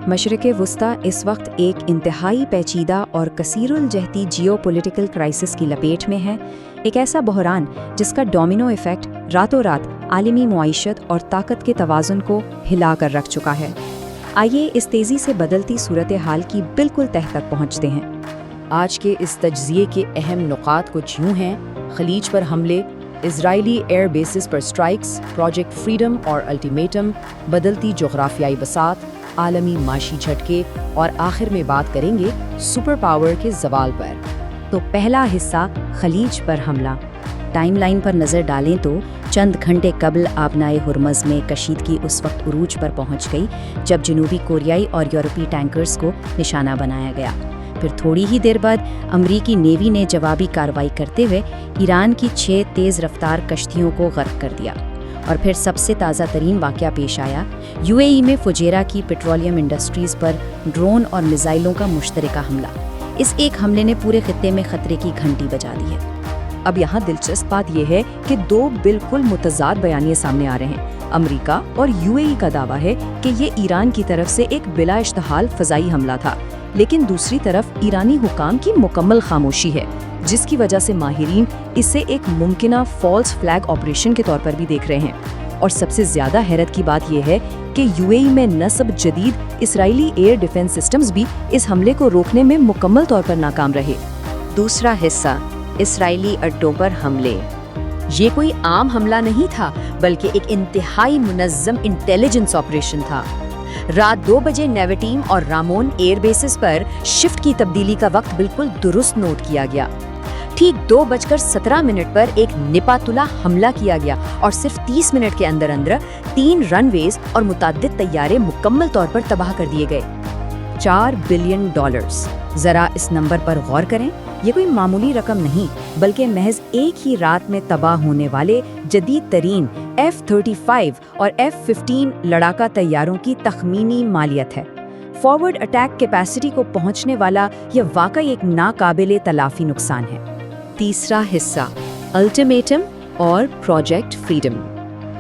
मशरिक़ वस्ता इस वक्त एक इंतहाई पेचीदा और कसीरुल जहती जियोपॉलिटिकल क्राइसिस की लपेट में है, एक ऐसा बहरान जिसका डोमिनो इफ़ेक्ट रातों रात आलमी मुआइशत और ताकत के तवाज़ुन को हिला कर रख चुका है। आइए इस तेज़ी से बदलती सूरत हाल की बिल्कुल तह तक पहुँचते हैं। आज के इस तज्ज़िये के अहम नुकात कुछ यूँ हैं: खलीज पर हमले, इजरायली एयर बेसिस पर स्ट्राइक्स, प्रोजेक्ट फ्रीडम और अल्टीमेटम, बदलती जोग्राफियाई बसात, आलमी माशी झटके और आखिर में बात करेंगे सुपर पावर के ज़वाल पर। तो पहला हिस्सा खलीज पर हमला। टाइमलाइन पर नज़र डालें तो चंद घंटे कबल आबनाए हुर्मज़ में कशीदगी उस वक्त उरूज पर पहुंच गई जब जनूबी कोरियाई और यूरोपीय टैंकर्स को निशाना बनाया गया। फिर थोड़ी ही देर बाद अमरीकी नेवी ने जवाबी कार्रवाई करते हुए ईरान की 6 तेज़ रफ्तार कश्तियों को गर्क कर दिया। और फिर सबसे ताज़ा तरीन वाक़या पेश आया, यूएई में फुजेरा की पेट्रोलियम इंडस्ट्रीज़ पर ड्रोन और मिसाइलों का मुश्तरका हमला। इस एक हमले ने पूरे खित्ते में खतरे की घंटी बजा दी है। अब यहाँ दिलचस्प बात यह है कि 2 बिल्कुल मुतज़ाद बयानिए सामने आ रहे हैं। अमरीका और यूएई का दावा है कि ये ईरान की तरफ से एक बिला इश्तहाल फ़ज़ाई हमला था, लेकिन दूसरी तरफ ईरानी हुकाम की मुकम्मल खामोशी है, जिसकी वजह से माहिरीन इसे एक मुमकिना फॉल्स फ्लैग ऑपरेशन के तौर पर भी देख रहे हैं। और सबसे ज़्यादा हैरत की बात यह है कि यूएई में नस्ब जदीद इसराइली एयर डिफेंस सिस्टम्स भी इस हमले को रोकने में मुकम्मल तौर पर नाकाम रहे। दूसरा हिस्सा, इसराइली अड्डों पर हमले। ये कोई आम हमला नहीं था, बल्कि एक इंतहाई मुनज़्ज़म इंटेलिजेंस ऑपरेशन था। रात 2 बजे नेवेटीम और रामोन एयर बेसिस पर शिफ्ट की तब्दीली का वक्त बिल्कुल दुरुस्त नोट किया गया। ठीक 2:17 पर एक निपातुला हमला किया गया और सिर्फ 30 मिनट के अंदर 3 रनवेज और मुताद्दिद तैयारे मुकम्मल तौर पर तबाह कर दिए गए। $4 बिलियन। ज़रा इस नंबर पर गौर करें। ये कोई मामूली रकम नहीं, बल्कि महज एक ही रात में तबाह होने वाले जदीद तरीन F-35 और F-15 लड़ाका तैयारों की तखमीनी मालियत है। फॉरवर्ड अटैक कैपेसिटी को पहुंचने वाला यह वाकई एक नाकाबिले तलाफी नुकसान है। तीसरा हिस्सा, अल्टीमेटम और प्रोजेक्ट फ्रीडम।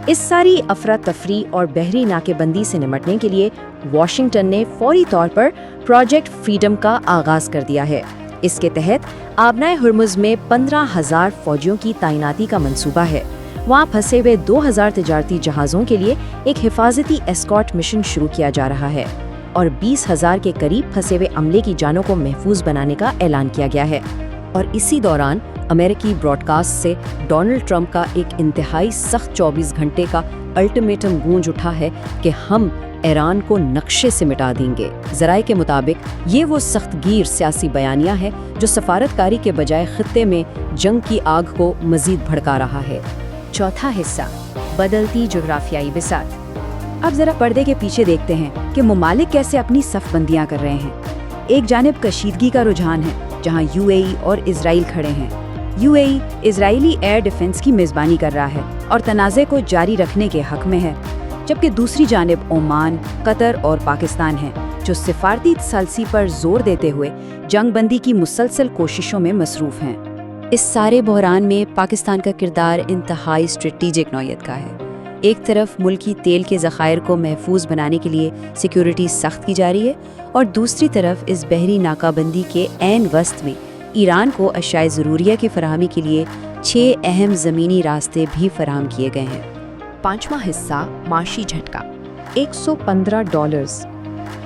इस सारी अफरा तफरी और बहरी नाकेबंदी से निपटने के लिए वाशिंगटन ने फौरी तौर पर प्रोजेक्ट फ्रीडम का आगाज कर दिया है। इसके तहत आबनाए हुर्मुज़ में 15,000 फौजियों की तैनाती का मंसूबा है। वहाँ फंसे हुए 2,000 तिजारती जहाज़ों के लिए एक हिफाजती एस्कॉर्ट मिशन शुरू किया जा रहा है और 20,000 के करीब फंसे हुए अमले की जानों को महफूज बनाने का ऐलान किया गया है। और इसी दौरान अमेरिकी ब्रॉडकास्ट से डोनाल्ड ट्रंप का एक इंतहाई सख्त 24 घंटे का अल्टीमेटम गूंज उठा है कि हम ईरान को नक्शे से मिटा देंगे। ज़राए के मुताबिक ये वो सख्तगीर सियासी बयानिया है जो सफारतकारी के बजाय खित्ते में जंग की आग को मज़ीद भड़का रहा है। चौथा हिस्सा, बदलती जोग्राफियाई बिसात। अब ज़रा पर्दे के पीछे देखते हैं कि मुमालिक कैसे अपनी सफ़बंदियाँ कर रहे हैं। एक जानिब कशीदगी का रुझान है, जहाँ यूएई और इजराइल खड़े हैं। यूएई इजरायली एयर डिफेंस की मेज़बानी कर रहा है और तनाज़े को जारी रखने के हक में है, जबकि दूसरी जानिब ओमान, कतर और पाकिस्तान हैं, जो सिफारती तसल्सी पर जोर देते हुए जंगबंदी की मुसलसल कोशिशों में मसरूफ़ हैं। इस सारे बहरान में पाकिस्तान का किरदार इंतहाई स्ट्रेटेजिक नौयत का है। एक तरफ मुल्की तेल के ज़खायर को महफूज बनाने के लिए सिक्योरिटी सख्त की जा रही है और दूसरी तरफ इस बहरी नाकाबंदी के ऐन वस्त में ईरान को अशाए ज़रूरिया की फराहमी के लिए 6 अहम ज़मीनी रास्ते भी फराहम किए गए हैं। पांचवा हिस्सा, माशी झटका। $115।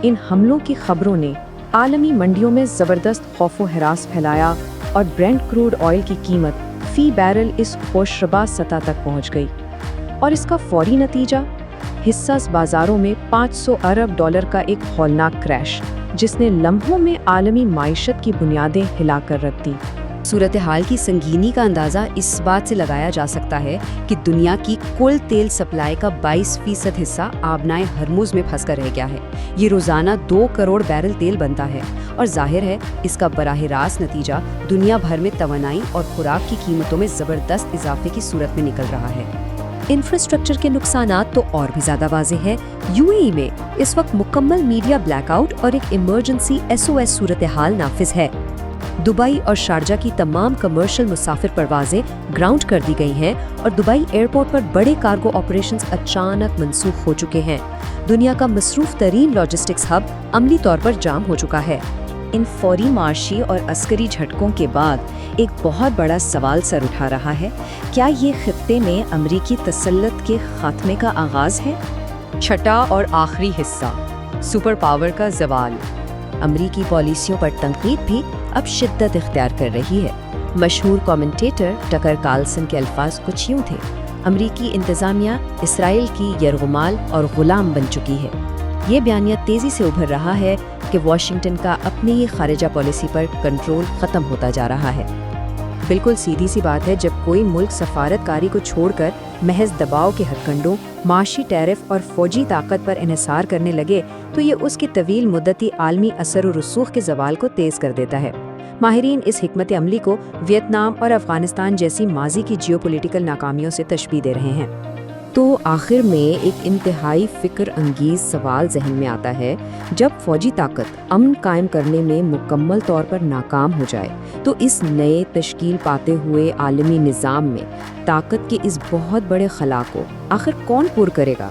इन हमलों की खबरों ने आलमी मंडियों में ज़बरदस्त खौफ व हरास फैलाया और ब्रेंट क्रूड ऑयल की कीमत फ़ी बैरल इस होशरबा सतह तक पहुंच गई। और इसका फौरी नतीजा, हिस्सास बाज़ारों में $500 अरब का एक हौलनाक क्रैश, जिसने लम्हों में आलमी माइशत की बुनियादें हिलाकर रख दी। सूरत हाल की संगीनी का अंदाज़ा इस बात से लगाया जा सकता है कि दुनिया की कुल तेल सप्लाई का 22% हिस्सा आबनाए हरमुज़ में फंस कर रह गया है। ये रोज़ाना 2 करोड़ बैरल तेल बनता है और जाहिर है इसका बराह रास्त नतीजा दुनिया भर में तवानाई और खुराक की कीमतों में ज़बरदस्त इजाफे की सूरत में निकल रहा है। इंफ्रास्ट्रक्चर के नुकसानात तो और भी ज़्यादा वाज़ेह है। यूएई में इस वक्त मुकम्मल मीडिया ब्लैकआउट और एक इमरजेंसी SOS सूरत हाल नाफिज है। दुबई और शारजा की तमाम कमर्शियल मुसाफिर परवाजें ग्राउंड कर दी गई हैं और दुबई एयरपोर्ट पर बड़े कार्गो ऑपरेशंस अचानक मनसूख हो चुके हैं। دنیا کا مصروف ترین لاجسٹکس ہب عملی طور پر جام ہو چکا ہے۔ ان فوری معاشی اور عسکری جھٹکوں کے بعد ایک بہت بڑا سوال سر اٹھا رہا ہے، کیا یہ خطے میں امریکی تسلط کے خاتمے کا آغاز ہے؟ چھٹا اور آخری حصہ، سپر پاور کا زوال۔ امریکی پالیسیوں پر تنقید بھی اب شدت اختیار کر رہی ہے۔ مشہور کامنٹیٹر ٹکر کارلسن کے الفاظ کچھ یوں تھے: امریکی انتظامیہ اسرائیل کی یرغمال اور غلام بن چکی ہے۔ یہ بیانیہ تیزی سے ابھر رہا ہے کہ واشنگٹن کا اپنی ہی خارجہ پالیسی پر کنٹرول ختم ہوتا جا رہا ہے۔ بالکل سیدھی سی بات ہے، جب کوئی ملک سفارت کاری کو چھوڑ کر محض دباؤ کے ہتھ کنڈوں، معاشی ٹیرف اور فوجی طاقت پر انحصار کرنے لگے تو یہ اس کی طویل مدتی عالمی اثر و رسوخ کے زوال کو تیز کر دیتا ہے۔ ماہرین اس حکمت عملی کو ویتنام اور افغانستان جیسی ماضی کی جیو پولیٹیکل ناکامیوں سے تشبیہ دے رہے ہیں۔ تو آخر میں ایک انتہائی فکر انگیز سوال ذہن میں آتا ہے، جب فوجی طاقت امن قائم کرنے میں مکمل طور پر ناکام ہو جائے تو اس نئے تشکیل پاتے ہوئے عالمی نظام میں طاقت کے اس بہت بڑے خلا کو آخر کون پُر کرے گا؟